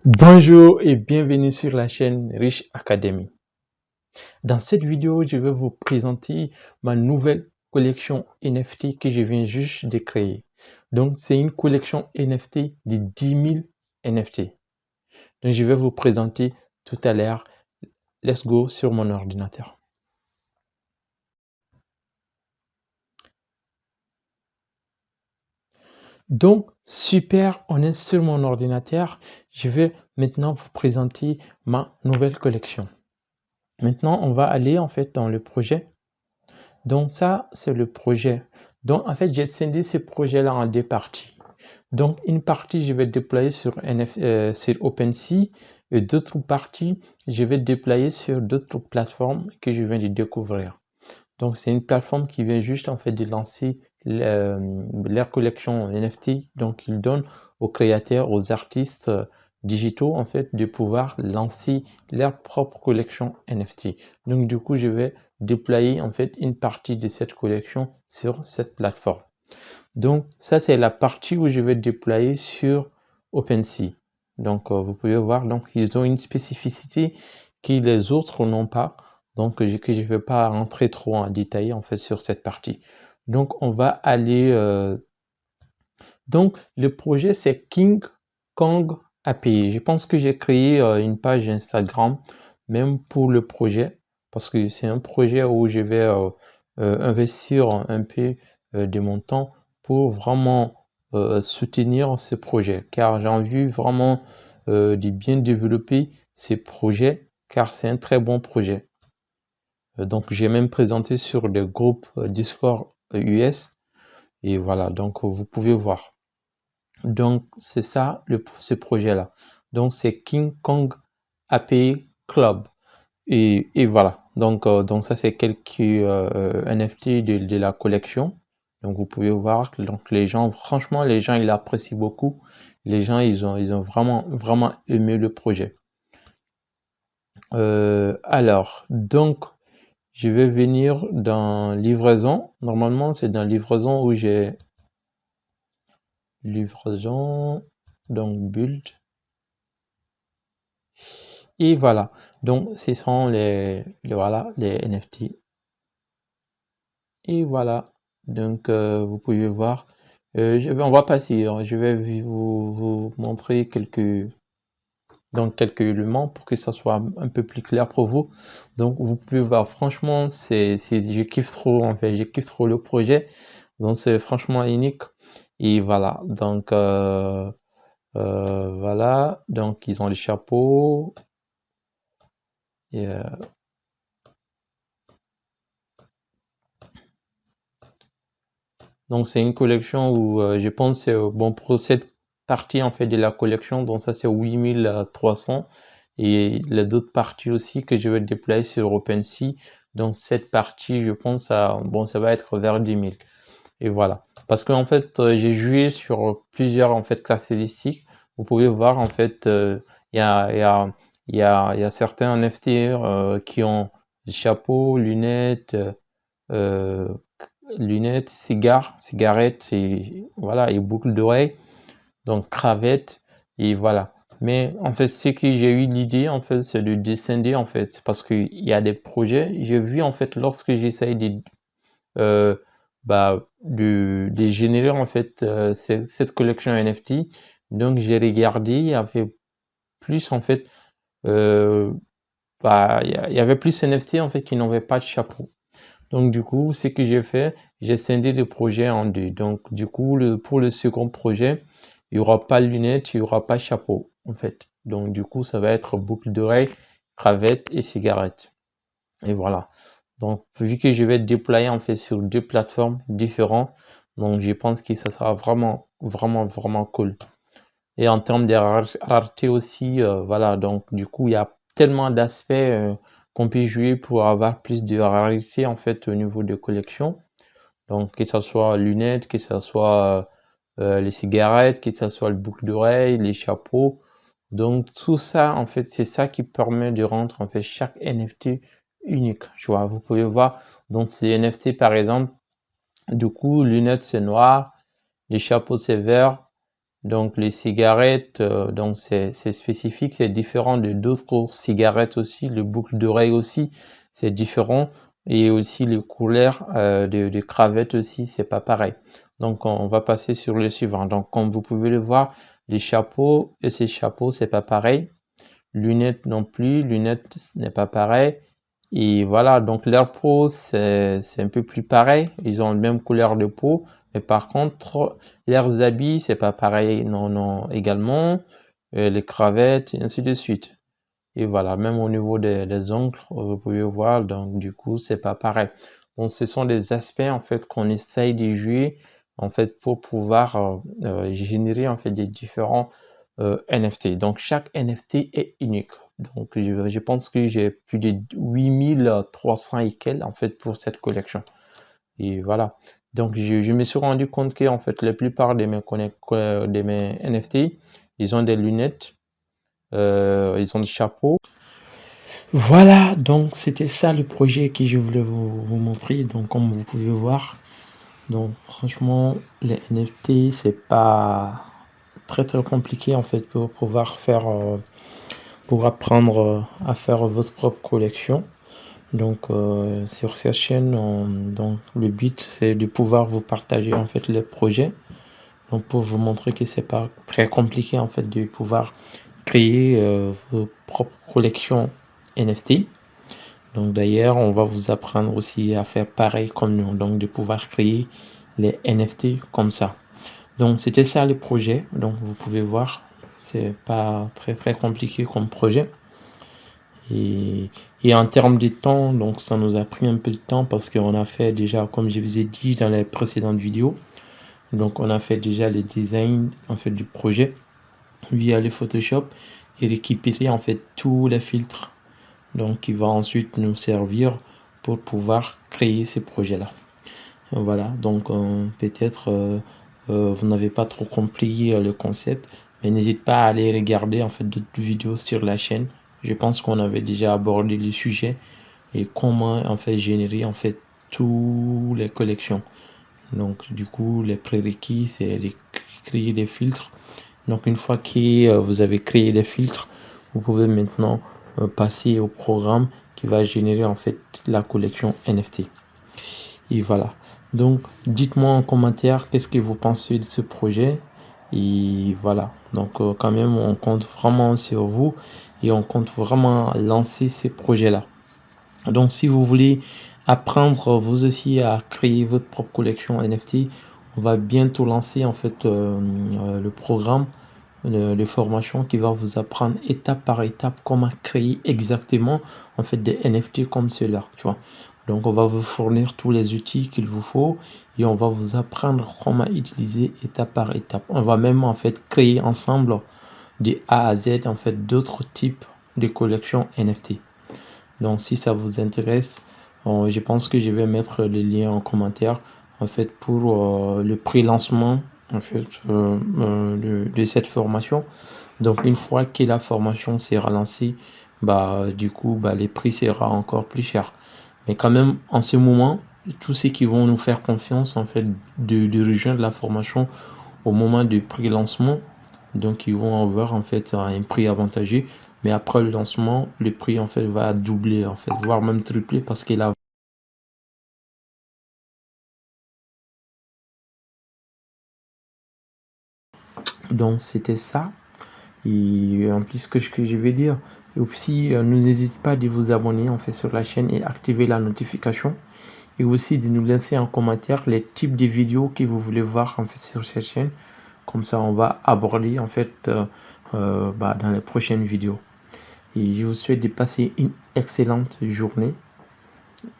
Bonjour et bienvenue sur la chaîne Riche Academy. Dans cette vidéo, je vais vous présenter ma nouvelle collection NFT que je viens juste de créer. Donc, c'est une collection NFT de 10 000 NFT. Donc, je vais vous présenter tout à l'heure. Let's go sur mon ordinateur. Donc, super, on est sur mon ordinateur. Je vais maintenant vous présenter ma nouvelle collection. Maintenant, on va aller en fait dans le projet. Donc ça, c'est le projet. Donc en fait, j'ai scindé ce projet-là en deux parties. Donc une partie, je vais déployer sur OpenSea et d'autres parties, je vais déployer sur d'autres plateformes que je viens de découvrir. Donc c'est une plateforme qui vient juste en fait de lancer leur collection NFT. Donc il donne aux créateurs, aux artistes digitaux en fait de pouvoir lancer leur propre collection NFT. Donc du coup je vais déployer en fait une partie de cette collection sur cette plateforme. Donc ça c'est la partie où je vais déployer sur OpenSea. Donc vous pouvez voir, donc ils ont une spécificité que les autres n'ont pas. Donc que je ne vais pas rentrer trop en détail en fait sur cette partie. Donc on va aller donc le projet c'est King Kong API. Je pense que j'ai créé une page Instagram même pour le projet parce que c'est un projet où je vais investir un peu de mon temps pour vraiment soutenir ce projet car j'ai envie vraiment de bien développer ces projets car c'est un très bon projet. Donc j'ai même présenté sur le groupe Discord US et voilà, donc vous pouvez voir. Donc c'est ça ce projet-là. Donc c'est King Kong API Club. Et voilà, donc ça c'est quelques NFT de la collection. Donc vous pouvez voir, donc les gens, franchement, les gens ils apprécient beaucoup. Les gens ils ont vraiment aimé le projet. Alors, donc je vais venir dans livraison. Normalement c'est dans livraison où j'ai livraison, donc build. Et voilà, donc ce sont voilà, les NFT. Et voilà, donc vous pouvez voir. On va passer, hein. Je vais vous montrer quelques éléments pour que ça soit un peu plus clair pour vous. Donc vous pouvez voir, franchement, je kiffe trop en fait, je kiffe trop le projet. Donc c'est franchement unique. Et voilà, donc voilà, donc ils ont les chapeaux. Et, donc c'est une collection où je pense c'est bon pour cette partie en fait de la collection, donc ça c'est 8300 et les d'autres parties aussi que je vais déployer sur OpenSea. Donc cette partie je pense ça va être vers 10 000 et voilà. Parce qu'en fait j'ai joué sur plusieurs en fait caractéristiques. Vous pouvez voir en fait il y a il y a certains NFT qui ont des chapeaux, lunettes, euh, lunettes, cigarettes et voilà, et boucle d'oreilles, donc cravate et voilà. Mais en fait, ce que j'ai eu l'idée en fait, c'est de descendre en fait, parce qu'il y a des projets. J'ai vu en fait lorsque j'essaye euh, de générer en fait cette collection NFT. Donc j'ai regardé, il y avait plus en fait, euh, il y avait plus NFT en fait qui n'avaient pas de chapeau. Donc, du coup, ce que j'ai fait, j'ai scindé le projet en deux. Donc, du coup, pour le second projet, il n'y aura pas lunettes, il n'y aura pas chapeau, en fait. Donc, du coup, ça va être boucle d'oreille, cravate et cigarette. Et voilà. Donc, vu que je vais déployer, en fait, sur deux plateformes différentes, donc, je pense que ça sera vraiment cool. Et en termes de rareté aussi, voilà, donc du coup, il y a tellement d'aspects qu'on peut jouer pour avoir plus de rareté en fait au niveau de collection. Donc que ce soit lunettes, que ce soit les cigarettes, que ce soit le boucle d'oreille, les chapeaux. Donc tout ça, en fait, c'est ça qui permet de rendre en fait chaque NFT unique. Tu vois, vous pouvez voir, donc ces NFT par exemple, du coup, lunettes c'est noir, les chapeaux c'est vert, Donc les cigarettes, donc c'est spécifique, c'est différent de d'autres cigarettes aussi. Le boucle d'oreille aussi, c'est différent. Et aussi les couleurs de cravates aussi, c'est pas pareil. Donc on va passer sur le suivant. Donc comme vous pouvez le voir, les chapeaux et ces chapeaux, c'est pas pareil. Lunettes non plus, lunettes n'est pas pareil. Et voilà, donc leur peau, c'est un peu plus pareil. Ils ont la même couleur de peau. Mais par contre, leurs habits, c'est pas pareil. Non, non, également. Les cravates, et ainsi de suite. Et voilà, même au niveau des ongles, vous pouvez voir, donc du coup, c'est pas pareil. Donc ce sont des aspects en fait qu'on essaye de jouer en fait pour pouvoir générer en fait des différents NFT. Donc chaque NFT est unique. Donc je pense que j'ai plus de 8300 et quelques en fait pour cette collection. Et voilà. Donc je me suis rendu compte que en fait la plupart de mes NFT, ils ont des lunettes, ils ont des chapeaux. Voilà, donc c'était ça le projet que je voulais vous montrer. Donc comme vous pouvez voir, donc franchement les NFT c'est pas très compliqué en fait pour pouvoir faire pour apprendre à faire votre propre collection. Donc sur cette chaîne, donc le but c'est de pouvoir vous partager en fait les projets. Donc pour vous montrer que c'est pas très compliqué en fait de pouvoir créer vos propres collections NFT. Donc d'ailleurs, on va vous apprendre aussi à faire pareil comme nous, donc de pouvoir créer les NFT comme ça. Donc c'était ça le projet. Donc vous pouvez voir, c'est pas très compliqué comme projet. Et en termes de temps, donc ça nous a pris un peu de temps parce qu'on a fait déjà, comme je vous ai dit dans les précédentes vidéos, donc on a fait déjà les designs en fait du projet via le Photoshop et récupérer en fait tous les filtres donc qui va ensuite nous servir pour pouvoir créer ces projets là. Voilà, donc peut-être vous n'avez pas trop compris le concept, mais n'hésite pas à aller regarder en fait d'autres vidéos sur la chaîne. Je pense qu'on avait déjà abordé le sujet et comment en fait générer en fait toutes les collections. Donc du coup les prérequis c'est de créer des filtres. Donc une fois que vous avez créé les filtres, vous pouvez maintenant passer au programme qui va générer en fait la collection NFT. Et voilà. Donc dites-moi en commentaire qu'est-ce que vous pensez de ce projet. Et voilà. Donc quand même on compte vraiment sur vous et on compte vraiment lancer ces projets-là. Donc si vous voulez apprendre vous aussi à créer votre propre collection NFT, on va bientôt lancer en fait le programme de formation qui va vous apprendre étape par étape comment créer exactement en fait des NFT comme cela, tu vois. Donc on va vous fournir tous les outils qu'il vous faut et on va vous apprendre comment utiliser étape par étape. On va même en fait créer ensemble de A à Z en fait d'autres types de collections NFT. Donc si ça vous intéresse, je pense que je vais mettre les liens en commentaire en fait pour le pré-lancement en fait de cette formation. Donc une fois que la formation sera lancée, bah du coup bah les prix sera encore plus cher. Mais quand même en ce moment, tous ceux qui vont nous faire confiance en fait de rejoindre la formation au moment du pré-lancement, donc ils vont avoir en fait un prix avantageux. Mais après le lancement, le prix en fait va doubler en fait, voire même tripler parce qu'il a. Donc c'était ça. Et en plus que je vais dire, et aussi n'hésitez pas de vous abonner en fait sur la chaîne et activer la notification. Et aussi de nous laisser en commentaire les types de vidéos que vous voulez voir en fait sur cette chaîne. Comme ça on va aborder en fait dans les prochaines vidéos. Et je vous souhaite de passer une excellente journée.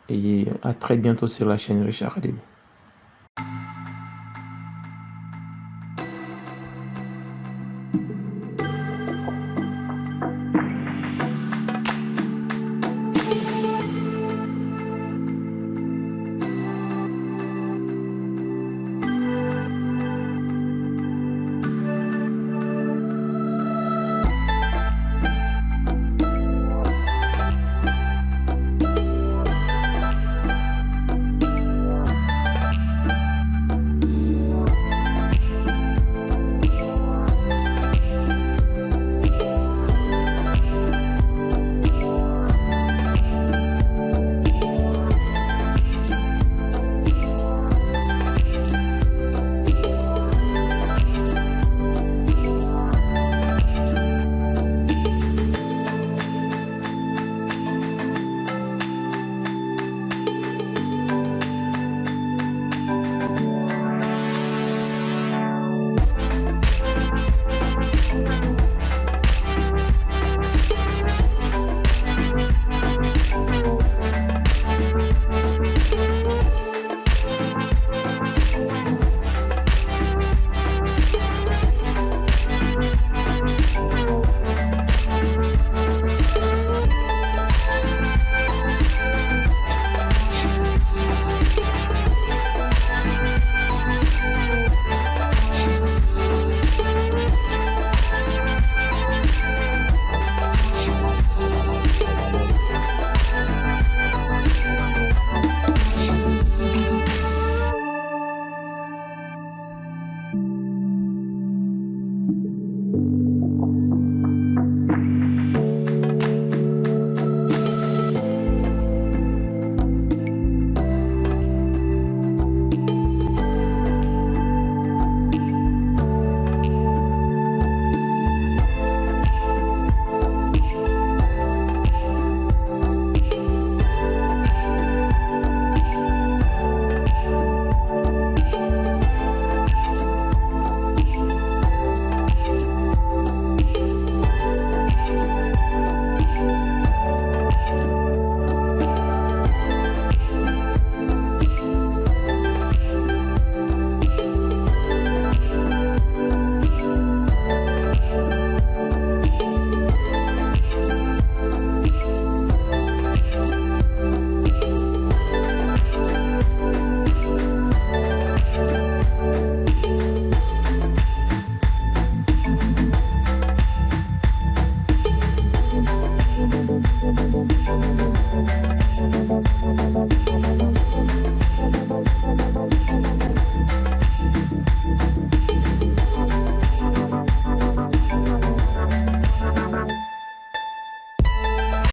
Et à très bientôt sur la chaîne Richard Ademi.